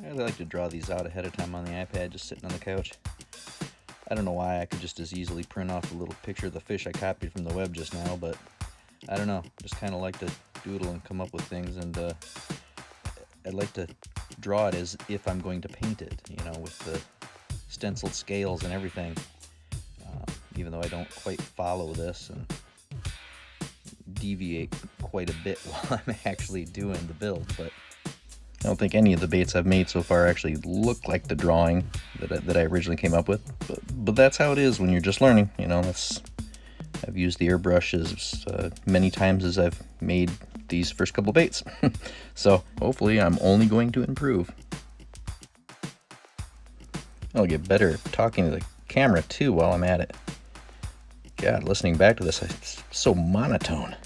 I really like to draw these out ahead of time on the iPad, just sitting on the couch. I don't know why. I could just as easily print off a little picture of the fish I copied from the web just now, but I don't know. Just kind of like to doodle and come up with things, and I'd like to draw it as if I'm going to paint it, you know, with the stenciled scales and everything, even though I don't quite follow this and deviate quite a bit while I'm actually doing the build. But I don't think any of the baits I've made so far actually look like the drawing that I originally came up with, but that's how it is when you're just learning, you know. I've used the airbrush as many times as I've made these first couple baits. So hopefully I'm only going to improve. I'll get better at talking to the camera too while I'm at it. God, listening back to this, it's so monotone.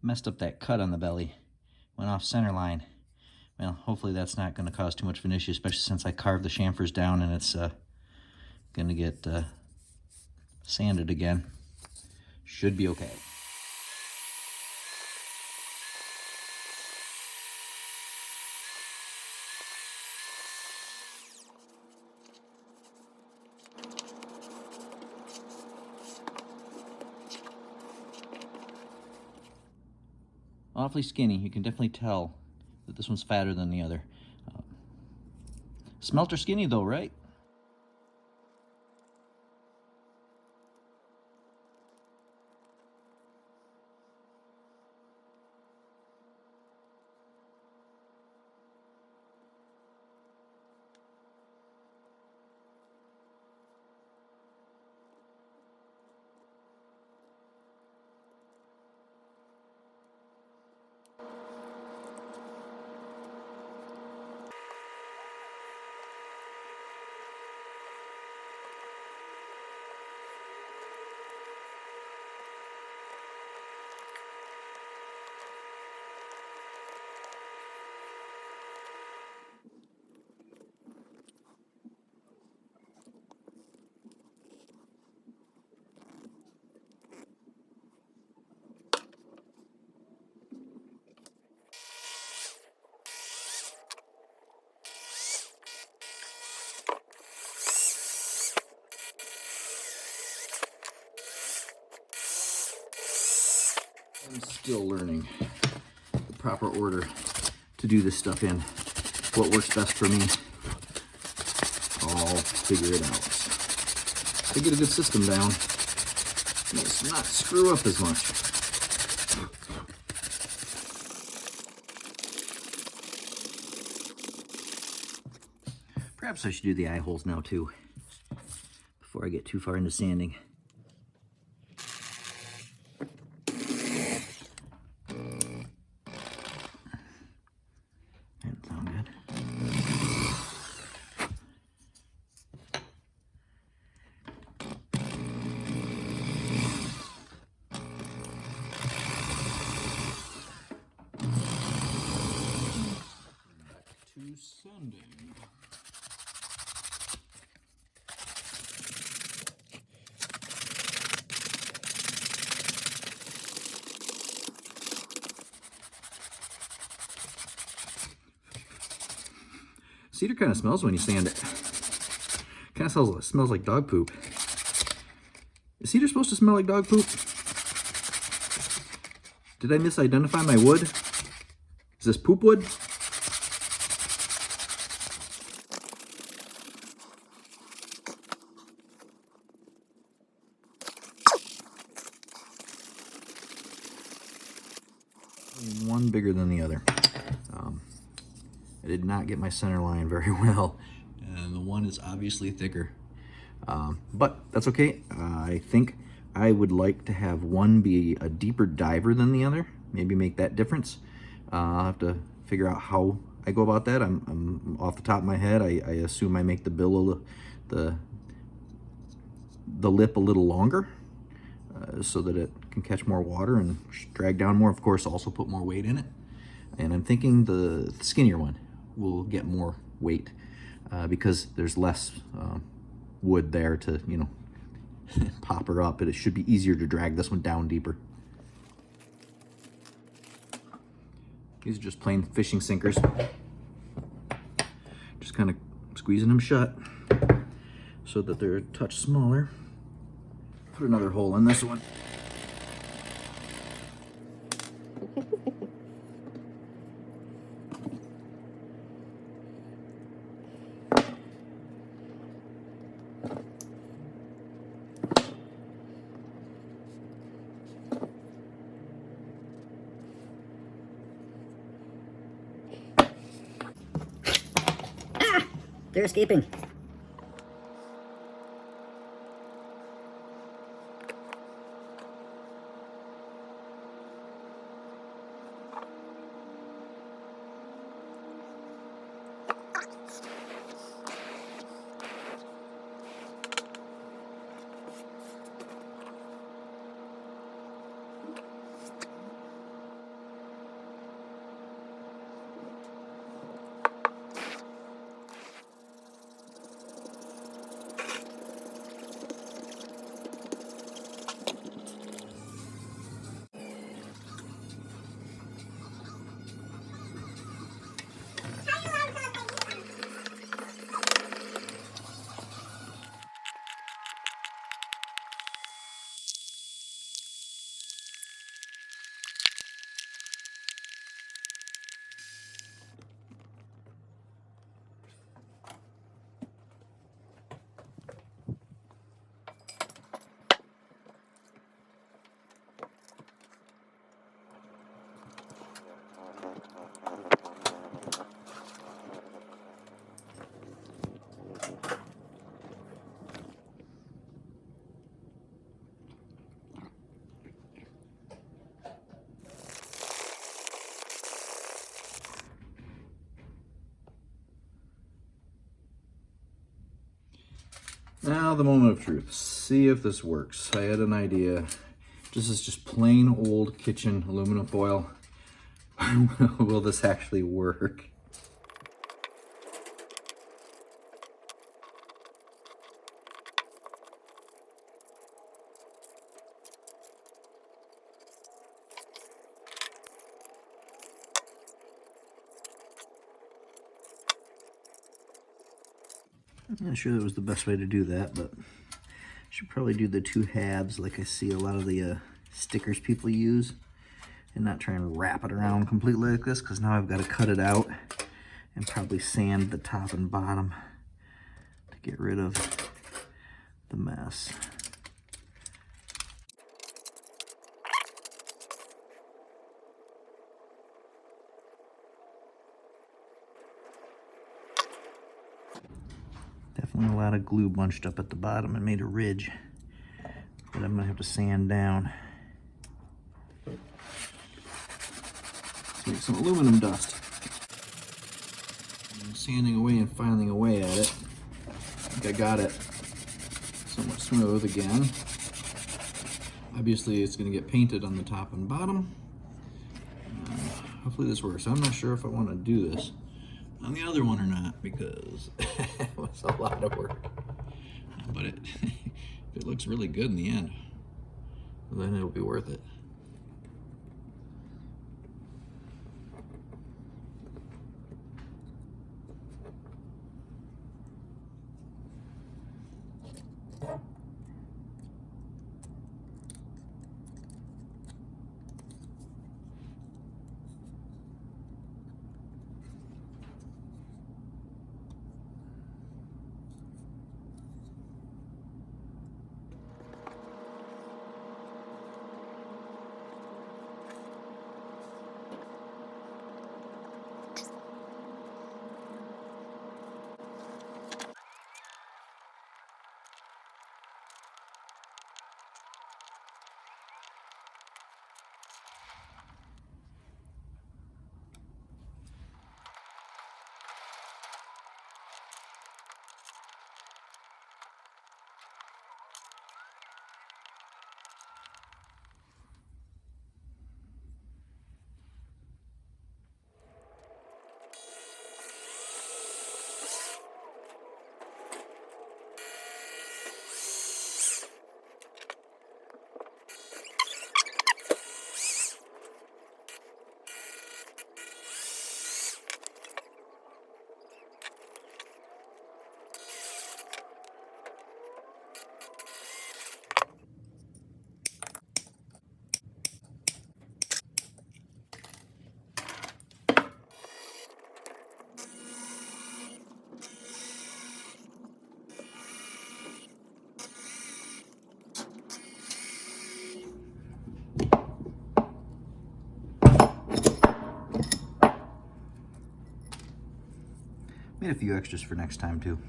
Messed up that cut on the belly. Went off center line. Well, hopefully that's not going to cause too much of an issue, especially since I carved the chamfers down and it's going to get sanded again. Should be okay. Awfully skinny. You can definitely tell that this one's fatter than the other. Smelt are skinny though, right? I'm still learning the proper order to do this stuff in. What works best for me. I'll figure it out. To get a good system down, let's not screw up as much. Perhaps I should do the eye holes now too, before I get too far into sanding. That sound good. Back to sanding. Cedar kind of smells when you sand it. Kind of smells like dog poop. Is cedar supposed to smell like dog poop? Did I misidentify my wood? Is this poop wood? One bigger than the other. I did not get my center line very well, and the one is obviously thicker. But that's okay. I think I would like to have one be a deeper diver than the other. Maybe make that difference. I'll have to figure out how I go about that. I'm off the top of my head. I assume I make the bill the lip a little longer, so that it can catch more water and drag down more. Of course, also put more weight in it. And I'm thinking the skinnier one will get more weight because there's less wood there to, you know, pop her up. But it should be easier to drag this one down deeper. These are just plain fishing sinkers. Just kind of squeezing them shut so that they're a touch smaller. Put another hole in this one. They're escaping. Now the moment of truth. See if this works. I had an idea. This is just plain old kitchen aluminum foil. Will this actually work? I'm not sure that was the best way to do that, but I should probably do the two halves like I see a lot of the stickers people use. and not try and wrap it around completely like this, because now I've got to cut it out and probably sand the top and bottom to get rid of the mess. Definitely a lot of glue bunched up at the bottom and made a ridge that I'm gonna have to sand down. Let's make some aluminum dust. I'm sanding away and filing away at it. I think I got it somewhat smooth again. Obviously it's gonna get painted on the top and bottom. Hopefully this works. I'm not sure if I want to do this on the other one or not, because it was a lot of work. But if it looks really good in the end, then it'll be worth it. Made a few extras for next time too.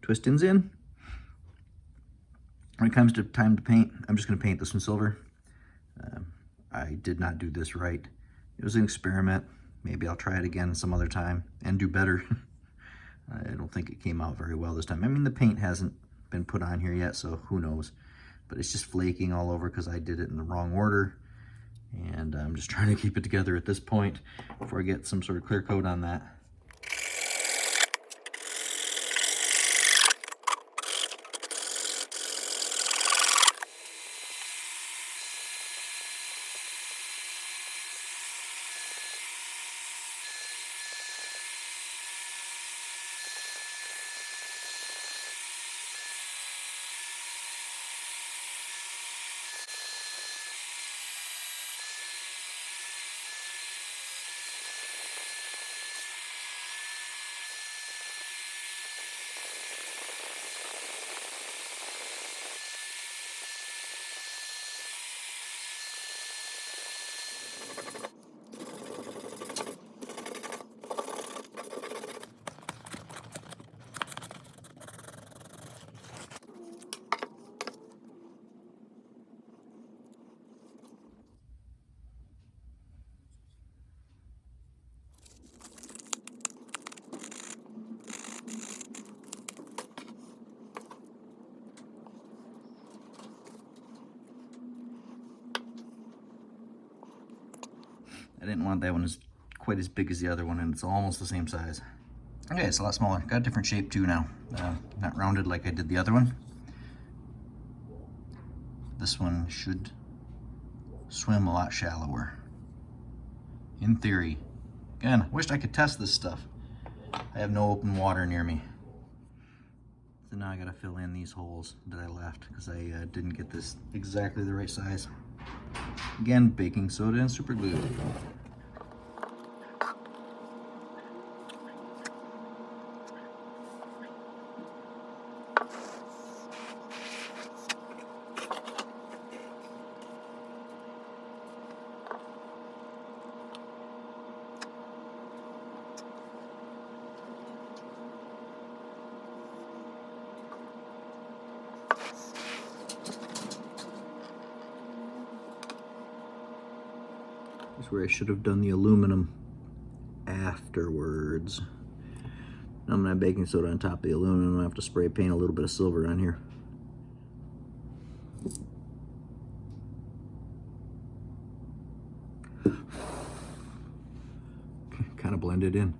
Twist ends in. When it comes to time to paint, I'm just going to paint this one silver. I did not do this right. It was an experiment. Maybe I'll try it again some other time and do better. I don't think it came out very well this time. I mean, the paint hasn't been put on here yet, so who knows. But it's just flaking all over because I did it in the wrong order. And I'm just trying to keep it together at this point before I get some sort of clear coat on that. I didn't want that one as quite as big as the other one, and it's almost the same size. Okay, it's a lot smaller. Got a different shape too now. Not rounded like I did the other one. This one should swim a lot shallower, in theory. Again, I wished I could test this stuff. I have no open water near me. So now I gotta fill in these holes that I left because I didn't get this exactly the right size. Again, baking soda and super glue. This is where I should have done the aluminum afterwards. Now I'm gonna have baking soda on top of the aluminum. I'm gonna have to spray paint a little bit of silver on here. Kind of blend it in.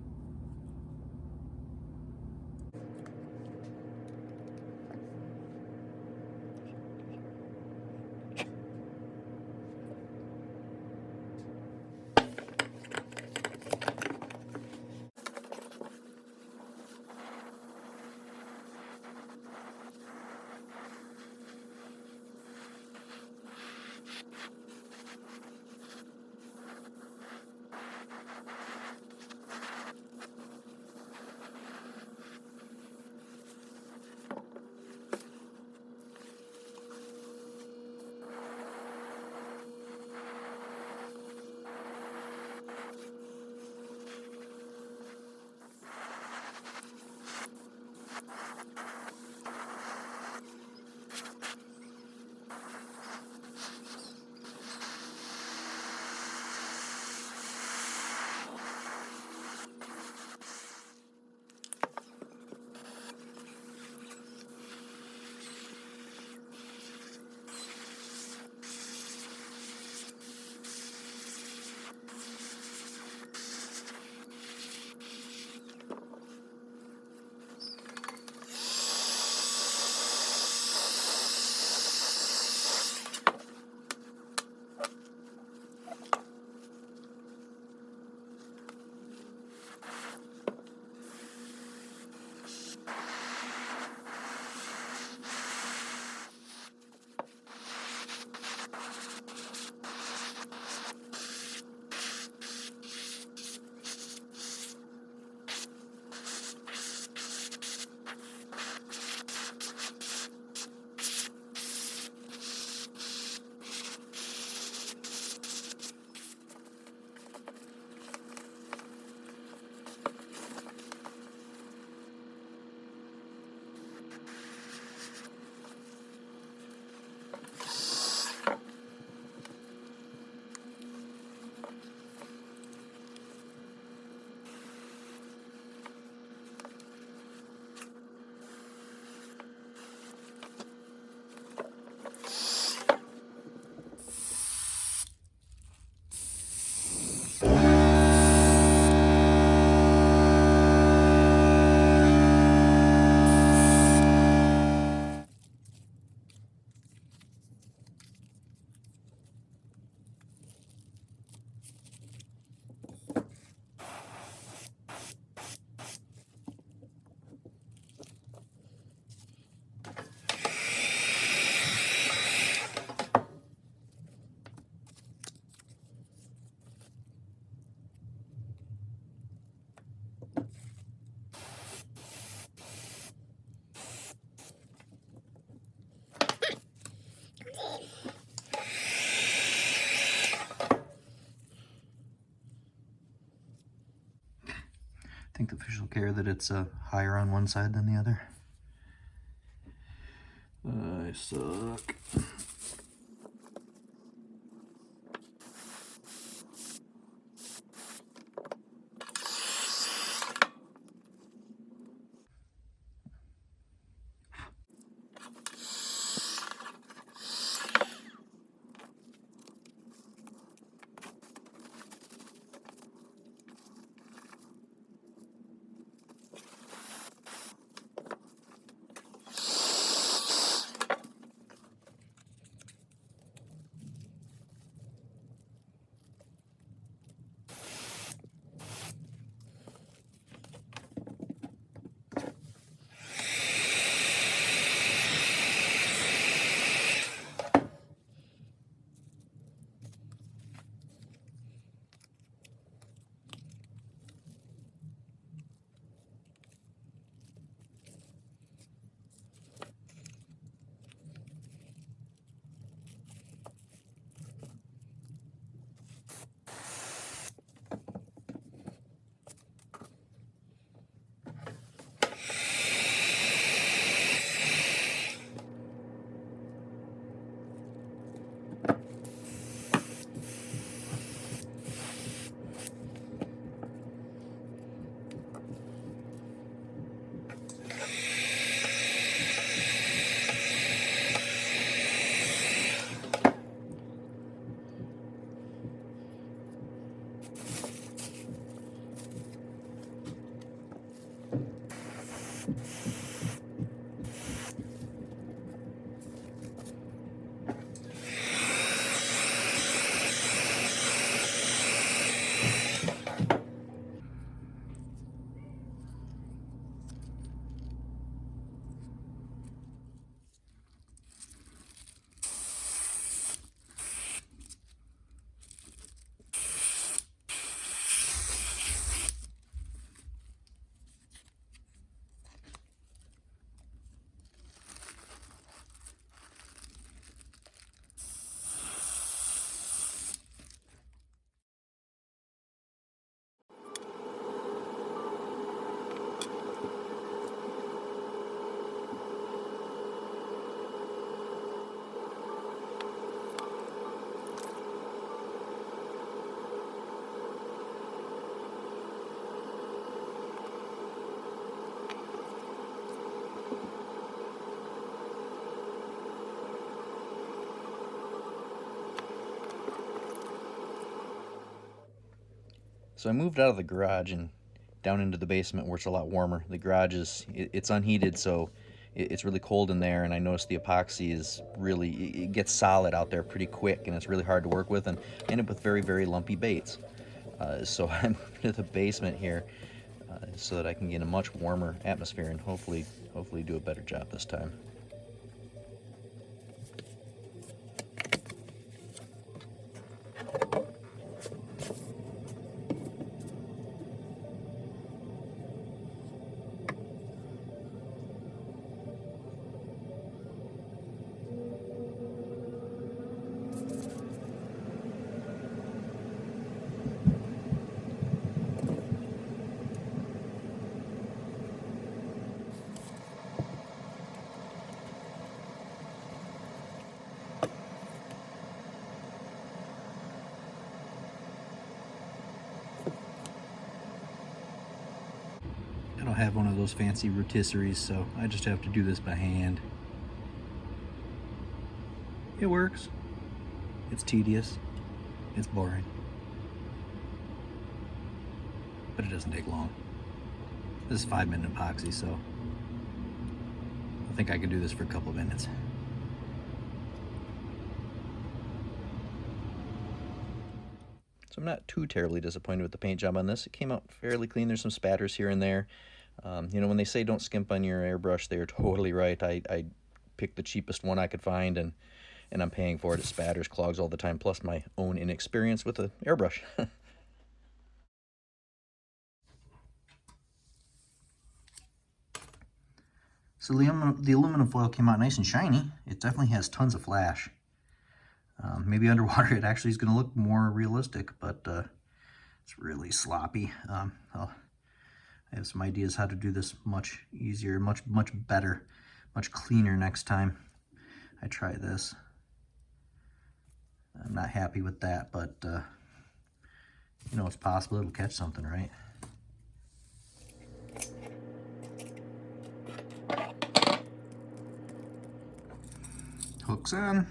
I think the fish will care that it's higher on one side than the other. I suck. So I moved out of the garage and down into the basement where it's a lot warmer. The garage it's unheated, so it's really cold in there, and I noticed the epoxy is really, it gets solid out there pretty quick, and it's really hard to work with, and I end up with very, very lumpy baits. So I moved to the basement here so that I can get a much warmer atmosphere and hopefully do a better job this time. I don't have one of those fancy rotisseries, so I just have to do this by hand. It works. It's tedious. It's boring. But it doesn't take long. This is 5-minute epoxy, so I think I can do this for a couple of minutes. So I'm not too terribly disappointed with the paint job on this. It came out fairly clean. There's some spatters here and there. You know, when they say don't skimp on your airbrush, they're totally right. I picked the cheapest one I could find, and I'm paying for it. It spatters, clogs all the time, plus my own inexperience with the airbrush. So the aluminum foil came out nice and shiny. It definitely has tons of flash. Maybe underwater it actually is going to look more realistic, but it's really sloppy. I have some ideas how to do this much easier, much better, much cleaner next time I try this. I'm not happy with that, but you know, it's possible it'll catch something, right? Hooks on.